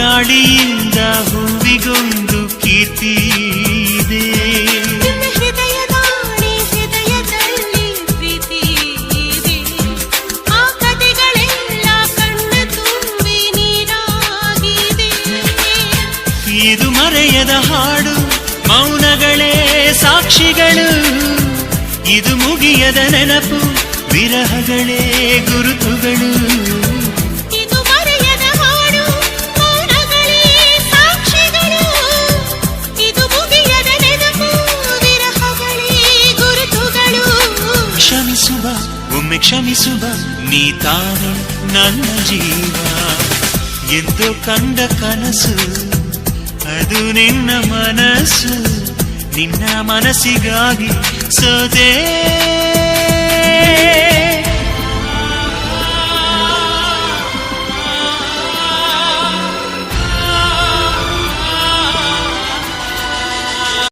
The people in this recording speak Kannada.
ಗಾಳಿಯಿಂದ ಹೂವಿಗೊಂದು ಕೀರ್ತಿ ಇದೆ. ಹೃದಯದಲ್ಲಿ ಪ್ರೀತಿ ಇದೆ. ಆ ಕಥೆಗಳೆಲ್ಲ ಕಣ್ಣ ತುಂಬಿ ನೀರಾಗಿದೆ. ಇದು ಮರೆಯದ ಹಾಡು, ಮೌನಗಳೇ ಸಾಕ್ಷಿಗಳು. ಇದು ಮುಗಿಯದ ನೆನಪು, ವಿರಹಗಳೇ ಗುರುತುಗಳು. ಇದು ಮರೆಯದ ಹಾಡು, ಮೌನಗಳೇ ಸಾಕ್ಷಿಗಳು. ಇದು ಮುಗಿಯದ ನೆನಪು, ವಿರಹಗಳೇ ಗುರುತುಗಳು. ಕ್ಷಮಿಸುವ, ಒಮ್ಮೆ ಕ್ಷಮಿಸುವ, ನೀ ತಾನೆ ನನ್ನ ಜೀವ. ಎಂದು ಕಂಡ ಕನಸು ಅದು ನಿನ್ನ ಮನಸ್ಸು. ನಿನ್ನ ಮನಸ್ಸಿಗಾಗಿ ಸೋದೆ.